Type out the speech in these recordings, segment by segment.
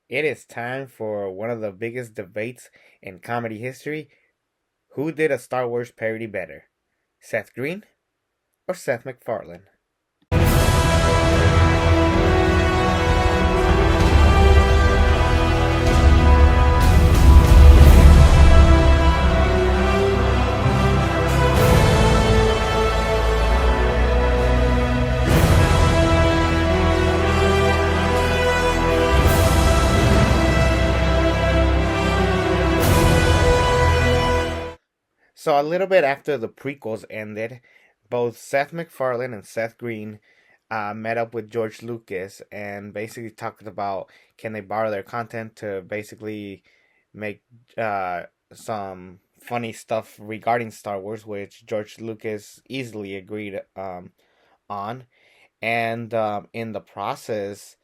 It is time for one of the biggest debates in comedy history. Who did a Star Wars parody better? Seth Green or Seth MacFarlane? So, a little bit after the prequels ended, both Seth MacFarlane and Seth Green met up with George Lucas and basically talked about can they borrow their content to basically make uh, some funny stuff regarding Star Wars, which George Lucas easily agreed on. And in the process,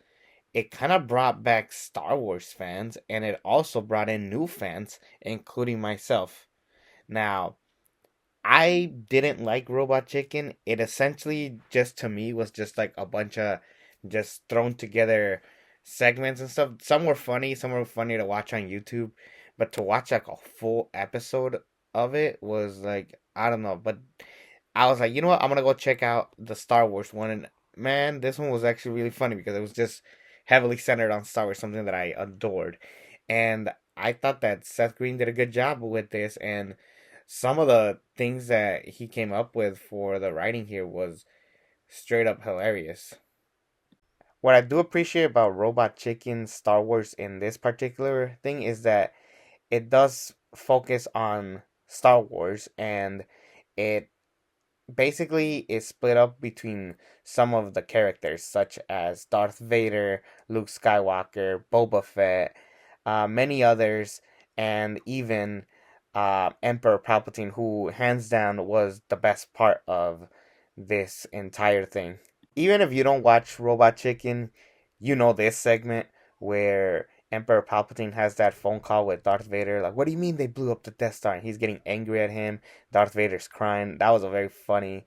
it kind of brought back Star Wars fans and it also brought in new fans, including myself. Now, I didn't like Robot Chicken. It essentially just to me was just like a bunch of just thrown together segments and stuff. Some were funny to watch on YouTube, but to watch like a full episode of it was like I don't know, but I was like, you know what? I'm gonna go check out the Star Wars one, and man, this one was actually really funny because it was just heavily centered on Star Wars, something that I adored, and I thought that Seth Green did a good job with this, and some of the things that he came up with for the writing here was straight up hilarious. What I do appreciate about Robot Chicken Star Wars in this particular thing is that it does focus on Star Wars and it basically is split up between some of the characters such as Darth Vader, Luke Skywalker, Boba Fett, many others, and even Emperor Palpatine, who hands down was the best part of this entire thing. Even if you don't watch Robot Chicken, you know this segment where Emperor Palpatine has that phone call with Darth Vader. Like, what do you mean they blew up the Death Star? And he's getting angry at him. Darth Vader's crying. That was a very funny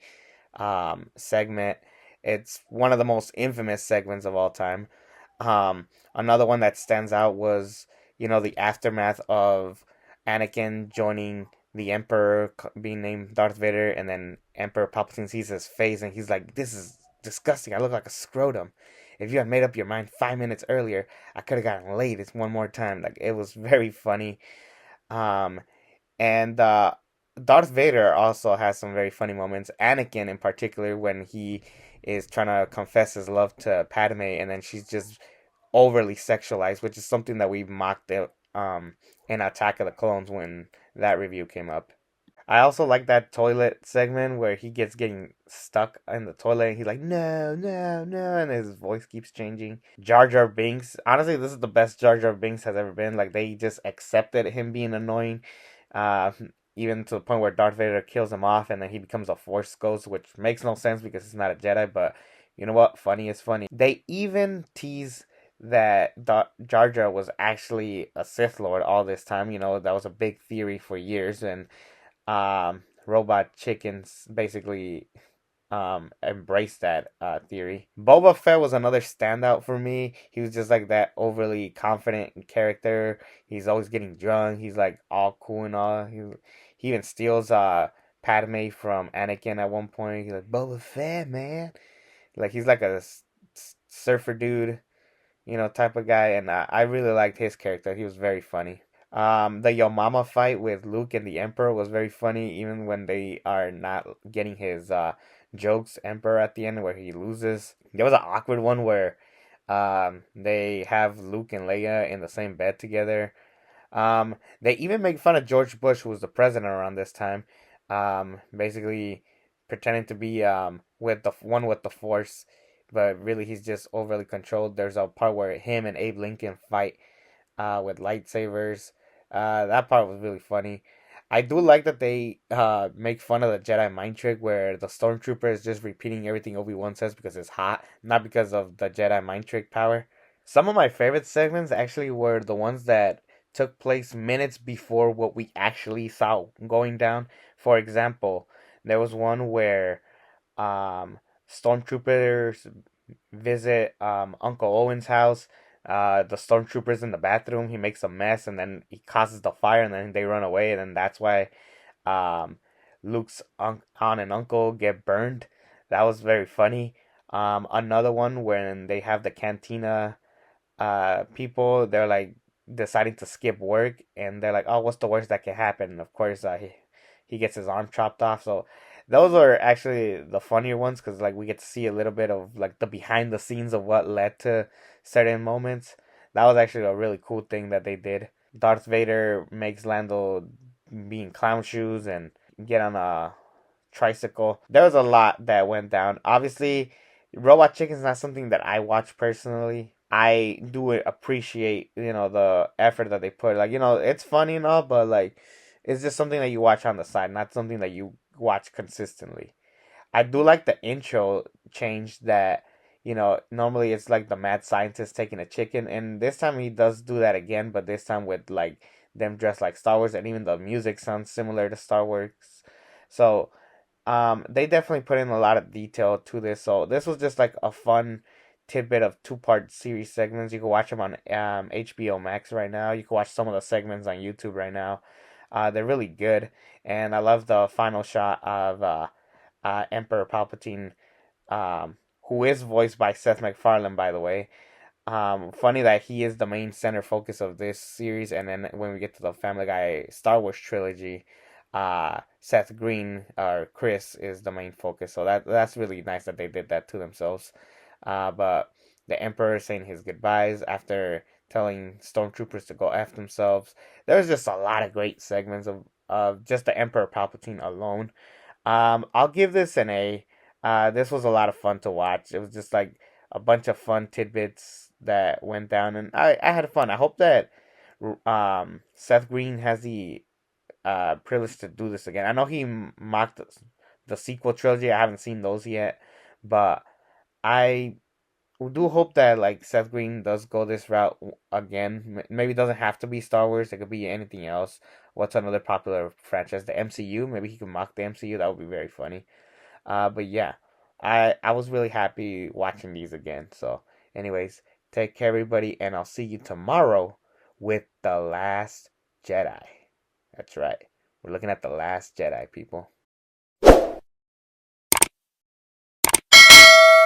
segment. It's one of the most infamous segments of all time. Another one that stands out was, the aftermath of Anakin joining the Emperor, being named Darth Vader, and then Emperor Palpatine sees his face and he's like, "This is disgusting. I look like a scrotum. If you had made up your mind 5 minutes earlier, I could have gotten laid. It's one more time." Like it was very funny. Um, and Darth Vader also has some very funny moments. Anakin, in particular, when he is trying to confess his love to Padme, and then she's just overly sexualized, which is something that we mocked in Attack of the Clones when that review came up. I also like that toilet segment where he gets getting stuck in the toilet and he's like, "No, no, no," and his voice keeps changing. Jar Jar Binks, honestly, this is the best Jar Jar Binks has ever been. Like, they just accepted him being annoying, uh, even to the point where Darth Vader kills him off and then he becomes a Force Ghost, which makes no sense because he's not a Jedi, but you know what? Funny is funny. They even tease that Jar Jar was actually a Sith Lord all this time. That was a big theory for years, and Robot Chickens basically embraced that theory. Boba Fett was another standout for me. He was just like that overly confident character. He's always getting drunk. He's like all cool and all. He even steals Padme from Anakin at one point. He's like, "Boba Fett, man." Like he's like a surfer dude, type of guy, and I really liked his character. He was very funny. The Yo Mama fight with Luke and the Emperor was very funny, even when they are not getting his jokes. Emperor at the end where he loses. There was an awkward one where they have Luke and Leia in the same bed together. They even make fun of George Bush, who was the president around this time. Basically pretending to be with the one with the Force, but really he's just overly controlled. There's a part where him and Abe Lincoln fight with lightsabers. That part was really funny. I do like that they make fun of the Jedi mind trick where the stormtrooper is just repeating everything Obi-Wan says because it's hot, not because of the Jedi mind trick power. Some of my favorite segments actually were the ones that took place minutes before what we actually saw going down. For example, there was one where stormtroopers visit Uncle Owen's house. the stormtroopers in the bathroom. He makes a mess, and then he causes the fire, and then they run away, and then that's why um, Luke's aunt and uncle get burned. That was very funny. Another one when they have the cantina people, they're like deciding to skip work, and they're like, oh, what's the worst that can happen? And of course, he gets his arm chopped off. So those are actually the funnier ones because like we get to see a little bit of like the behind the scenes of what led to certain moments. That was actually a really cool thing that they did. Darth Vader makes Lando be in clown shoes and get on a tricycle. There was a lot that went down. Obviously, Robot Chicken is not something that I watch personally. I do appreciate, the effort that they put. Like, it's funny and all, but like, it's just something that you watch on the side, not something that you watch consistently. I do like the intro change that, normally it's like the mad scientist taking a chicken, and this time he does do that again, but this time with like them dressed like Star Wars, and even the music sounds similar to Star Wars. So they definitely put in a lot of detail to this. So this was just like a fun tidbit of two-part series segments. You can watch them on HBO Max right now. You can watch some of the segments on YouTube right now. They're really good, and I love the final shot of Emperor Palpatine, who is voiced by Seth MacFarlane, by the way. Funny that he is the main center focus of this series, and then when we get to the Family Guy Star Wars trilogy, Seth Green or Chris is the main focus. So that's really nice that they did that to themselves. But the Emperor saying his goodbyes after telling stormtroopers to go f themselves. There's just a lot of great segments of just the Emperor Palpatine alone. I'll give this an A. This was a lot of fun to watch. It was just like a bunch of fun tidbits that went down, and I had fun. I hope that Seth Green has the privilege to do this again. I know he mocked the sequel trilogy. I haven't seen those yet, but I do hope that like Seth Green does go this route again. Maybe it doesn't have to be Star Wars. It could be anything else. What's another popular franchise? The MCU. Maybe he could mock the MCU. That would be very funny. But yeah, I was really happy watching these again. So, anyways, take care, everybody, and I'll see you tomorrow with The Last Jedi. That's right. We're looking at The Last Jedi, people.